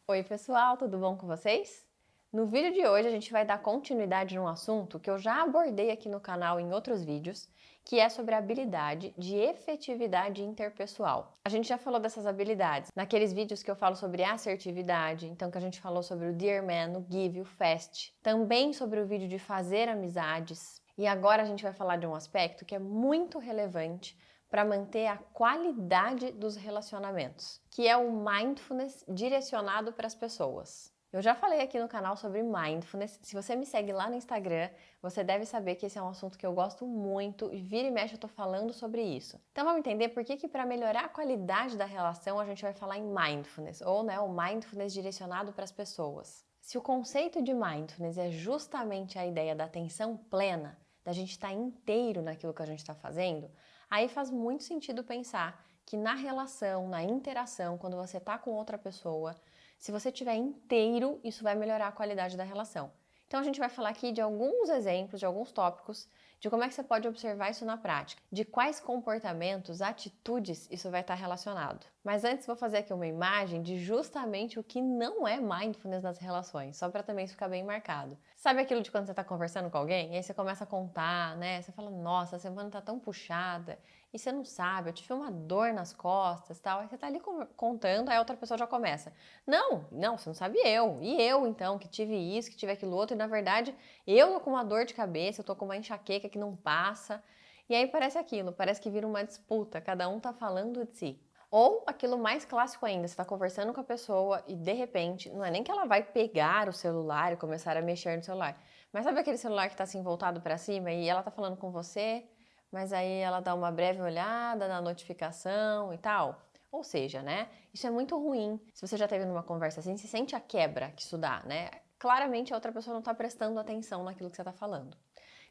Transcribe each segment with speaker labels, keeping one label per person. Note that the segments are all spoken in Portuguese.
Speaker 1: Oi pessoal, tudo bom com vocês? No vídeo de hoje a gente vai dar continuidade num assunto que eu já abordei aqui no canal em outros vídeos, que é sobre a habilidade de efetividade interpessoal. A gente já falou dessas habilidades naqueles vídeos que eu falo sobre assertividade, então que a gente falou sobre o Dear Man, o Give, o Fast, também sobre o vídeo de fazer amizades. E agora a gente vai falar de um aspecto que é muito relevante para manter a qualidade dos relacionamentos, que é o mindfulness direcionado para as pessoas. Eu já falei aqui no canal sobre mindfulness. Se você me segue lá no Instagram, você deve saber que esse é um assunto que eu gosto muito e vira e mexe eu tô falando sobre isso. Então vamos entender por que para melhorar a qualidade da relação a gente vai falar em mindfulness, ou o mindfulness direcionado para as pessoas. Se o conceito de mindfulness é justamente a ideia da atenção plena, da gente estar inteiro naquilo que a gente está fazendo, aí faz muito sentido pensar que na relação, na interação, quando você está com outra pessoa, se você estiver inteiro, isso vai melhorar a qualidade da relação. Então a gente vai falar aqui de alguns exemplos, de alguns tópicos, de como é que você pode observar isso na prática, de quais comportamentos, atitudes isso vai estar relacionado. Mas antes vou fazer aqui uma imagem de justamente o que não é mindfulness nas relações, só para também isso ficar bem marcado. Sabe aquilo de quando você está conversando com alguém, e aí você começa a contar, né? Você fala, nossa, a semana tá tão puxada, e você não sabe, eu tive uma dor nas costas, tal. Aí você tá ali contando, aí a outra pessoa já começa. Não, você não sabe eu. E eu, então, que tive isso, que tive aquilo outro, e na verdade, eu tô com uma dor de cabeça, eu tô com uma enxaqueca que não passa. E aí parece aquilo, parece que vira uma disputa, cada um tá falando de si. Ou aquilo mais clássico ainda, você está conversando com a pessoa e de repente, não é nem que ela vai pegar o celular e começar a mexer no celular, mas sabe aquele celular que está assim voltado para cima e ela está falando com você, mas aí ela dá uma breve olhada na notificação e tal? Ou seja, né? Isso é muito ruim. Se você já teve numa conversa assim, se sente a quebra que isso dá, né? Claramente a outra pessoa não está prestando atenção naquilo que você está falando.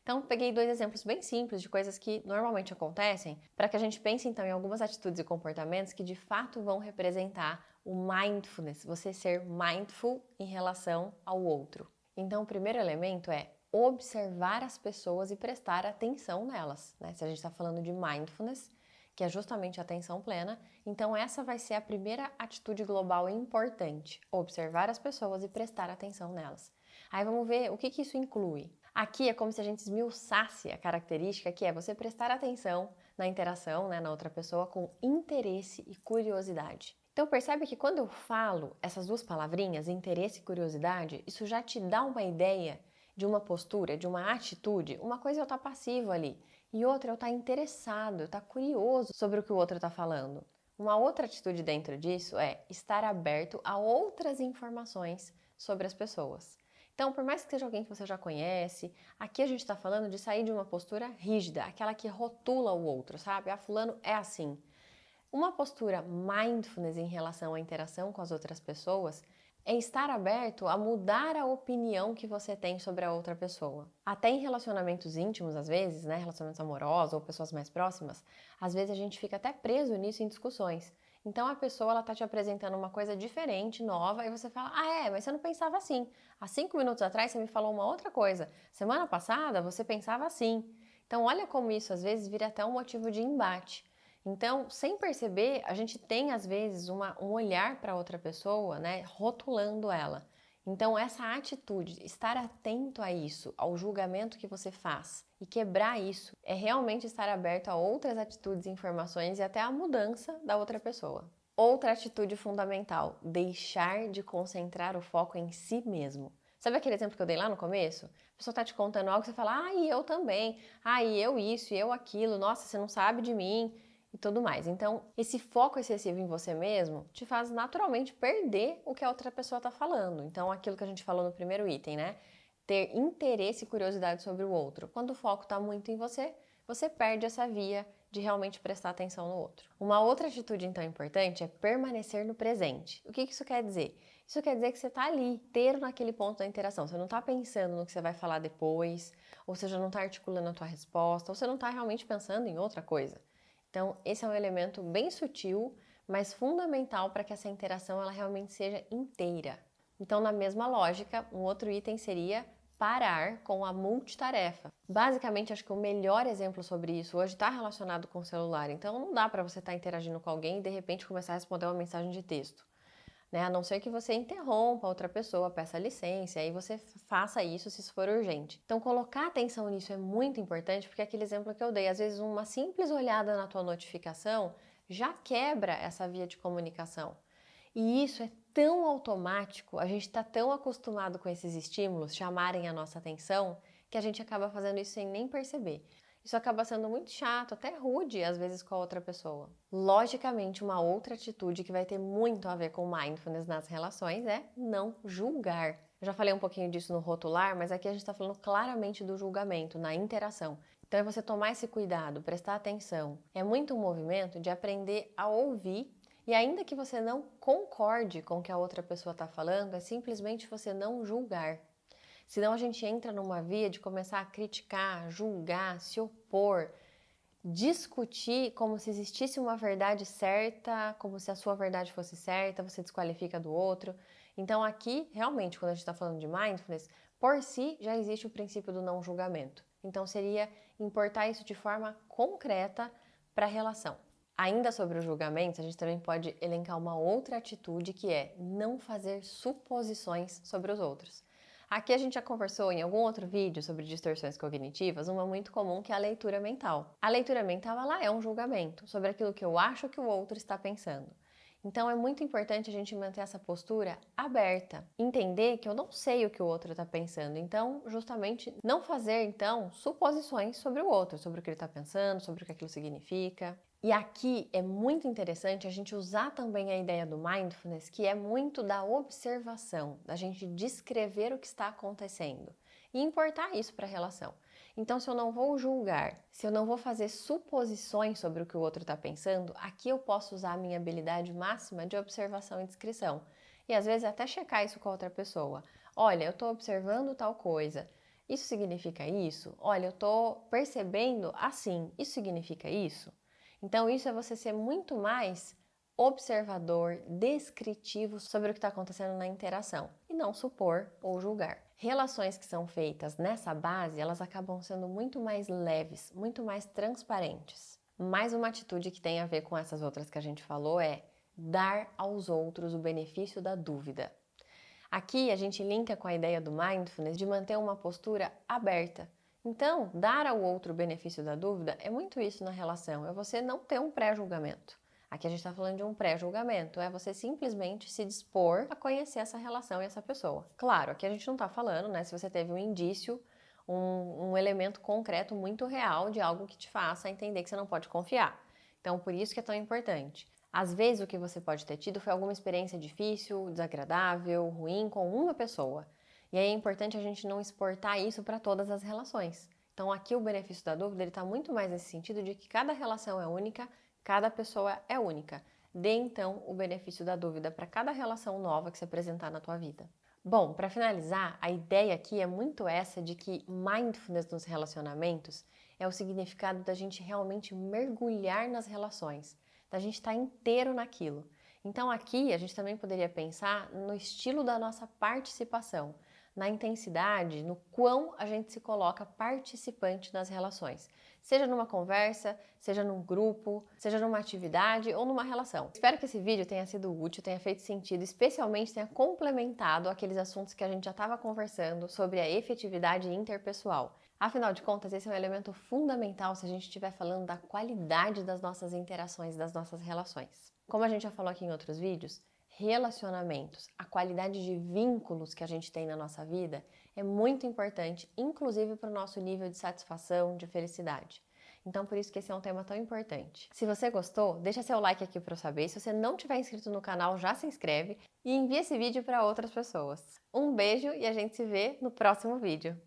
Speaker 1: Então, peguei dois exemplos bem simples de coisas que normalmente acontecem, para que a gente pense então em algumas atitudes e comportamentos que de fato vão representar o mindfulness, você ser mindful em relação ao outro. Então, o primeiro elemento é observar as pessoas e prestar atenção nelas, né? Se a gente está falando de mindfulness, que é justamente a atenção plena, então essa vai ser a primeira atitude global importante, observar as pessoas e prestar atenção nelas. Aí vamos ver o que isso inclui. Aqui é como se a gente esmiuçasse a característica que é você prestar atenção na interação, né, na outra pessoa com interesse e curiosidade. Então percebe que quando eu falo essas duas palavrinhas, interesse e curiosidade, isso já te dá uma ideia de uma postura, de uma atitude. Uma coisa é eu estar passivo ali e outra é eu estar interessado, eu estar curioso sobre o que o outro está falando. Uma outra atitude dentro disso é estar aberto a outras informações sobre as pessoas. Então, por mais que seja alguém que você já conhece, aqui a gente está falando de sair de uma postura rígida, aquela que rotula o outro, sabe? Ah, fulano é assim. Uma postura mindfulness em relação à interação com as outras pessoas é estar aberto a mudar a opinião que você tem sobre a outra pessoa. Até em relacionamentos íntimos, às vezes, né, relacionamentos amorosos ou pessoas mais próximas, às vezes a gente fica até preso nisso em discussões. Então a pessoa ela tá te apresentando uma coisa diferente, nova, e você fala: "Ah, é, mas você não pensava assim. Há 5 minutos atrás você me falou uma outra coisa. Semana passada você pensava assim." Então olha como isso às vezes vira até um motivo de embate. Então, sem perceber, a gente tem às vezes um olhar para outra pessoa, né, rotulando ela. Então, essa atitude, estar atento a isso, ao julgamento que você faz e quebrar isso, é realmente estar aberto a outras atitudes, informações e até a mudança da outra pessoa. Outra atitude fundamental, deixar de concentrar o foco em si mesmo. Sabe aquele exemplo que eu dei lá no começo? A pessoa tá te contando algo, você fala, e eu também, e eu isso, e eu aquilo, nossa, você não sabe de mim e tudo mais. Então, esse foco excessivo em você mesmo te faz naturalmente perder o que a outra pessoa está falando. Então, aquilo que a gente falou no primeiro item, né? Ter interesse e curiosidade sobre o outro. Quando o foco está muito em você, você perde essa via de realmente prestar atenção no outro. Uma outra atitude, então, importante é permanecer no presente. O que isso quer dizer? Isso quer dizer que você está ali, inteiro naquele ponto da interação. Você não está pensando no que você vai falar depois, ou seja, não está articulando a tua resposta, ou você não está realmente pensando em outra coisa. Então, esse é um elemento bem sutil, mas fundamental para que essa interação ela realmente seja inteira. Então, na mesma lógica, um outro item seria parar com a multitarefa. Basicamente, acho que o melhor exemplo sobre isso hoje está relacionado com o celular. Então, não dá para você estar interagindo com alguém e de repente começar a responder uma mensagem de texto. né? A não ser que você interrompa outra pessoa, peça licença, aí você faça isso se isso for urgente. Então, colocar atenção nisso é muito importante, porque aquele exemplo que eu dei, às vezes uma simples olhada na tua notificação já quebra essa via de comunicação. E isso é tão automático, a gente está tão acostumado com esses estímulos chamarem a nossa atenção, que a gente acaba fazendo isso sem nem perceber. Isso acaba sendo muito chato, até rude às vezes com a outra pessoa. Logicamente, uma outra atitude que vai ter muito a ver com mindfulness nas relações é não julgar. Eu já falei um pouquinho disso no rotular, mas aqui a gente está falando claramente do julgamento, na interação. Então é você tomar esse cuidado, prestar atenção. É muito um movimento de aprender a ouvir e ainda que você não concorde com o que a outra pessoa está falando, é simplesmente você não julgar. Senão a gente entra numa via de começar a criticar, julgar, se opor, discutir como se existisse uma verdade certa, como se a sua verdade fosse certa, você desqualifica do outro. Então aqui, realmente, quando a gente está falando de mindfulness, por si já existe o princípio do não julgamento. Então seria importar isso de forma concreta para a relação. Ainda sobre os julgamentos, a gente também pode elencar uma outra atitude que é não fazer suposições sobre os outros. Aqui a gente já conversou em algum outro vídeo sobre distorções cognitivas, uma muito comum que é a leitura mental. A leitura mental, ela é um julgamento sobre aquilo que eu acho que o outro está pensando. Então é muito importante a gente manter essa postura aberta, entender que eu não sei o que o outro está pensando, então justamente não fazer então suposições sobre o outro, sobre o que ele está pensando, sobre o que aquilo significa. E aqui é muito interessante a gente usar também a ideia do mindfulness, que é muito da observação, da gente descrever o que está acontecendo e importar isso para a relação. Então, se eu não vou julgar, se eu não vou fazer suposições sobre o que o outro está pensando, aqui eu posso usar a minha habilidade máxima de observação e descrição. E às vezes até checar isso com a outra pessoa. Olha, eu estou observando tal coisa. Isso significa isso? Olha, eu estou percebendo assim. Isso significa isso? Então, isso é você ser muito mais observador, descritivo sobre o que está acontecendo na interação e não supor ou julgar. Relações que são feitas nessa base, elas acabam sendo muito mais leves, muito mais transparentes. Mais uma atitude que tem a ver com essas outras que a gente falou é dar aos outros o benefício da dúvida. Aqui a gente linka com a ideia do mindfulness de manter uma postura aberta. Então, dar ao outro o benefício da dúvida é muito isso na relação, é você não ter um pré-julgamento. Aqui a gente está falando de um pré-julgamento, é você simplesmente se dispor a conhecer essa relação e essa pessoa. Claro, aqui a gente não está falando, né, se você teve um indício, um elemento concreto muito real de algo que te faça entender que você não pode confiar. Então, por isso que é tão importante. Às vezes o que você pode ter tido foi alguma experiência difícil, desagradável, ruim com uma pessoa. E aí é importante a gente não exportar isso para todas as relações. Então aqui o benefício da dúvida está muito mais nesse sentido de que cada relação é única, cada pessoa é única. Dê então o benefício da dúvida para cada relação nova que se apresentar na tua vida. Bom, para finalizar, a ideia aqui é muito essa de que mindfulness nos relacionamentos é o significado da gente realmente mergulhar nas relações, da gente estar inteiro naquilo. Então aqui a gente também poderia pensar no estilo da nossa participação, na intensidade, no quão a gente se coloca participante nas relações. Seja numa conversa, seja num grupo, seja numa atividade ou numa relação. Espero que esse vídeo tenha sido útil, tenha feito sentido, especialmente tenha complementado aqueles assuntos que a gente já estava conversando sobre a efetividade interpessoal. Afinal de contas, esse é um elemento fundamental se a gente estiver falando da qualidade das nossas interações, das nossas relações. Como a gente já falou aqui em outros vídeos, relacionamentos, a qualidade de vínculos que a gente tem na nossa vida é muito importante, inclusive para o nosso nível de satisfação, de felicidade. Então, por isso que esse é um tema tão importante. Se você gostou, deixa seu like aqui para eu saber. Se você não tiver inscrito no canal, já se inscreve e envia esse vídeo para outras pessoas. Um beijo e a gente se vê no próximo vídeo.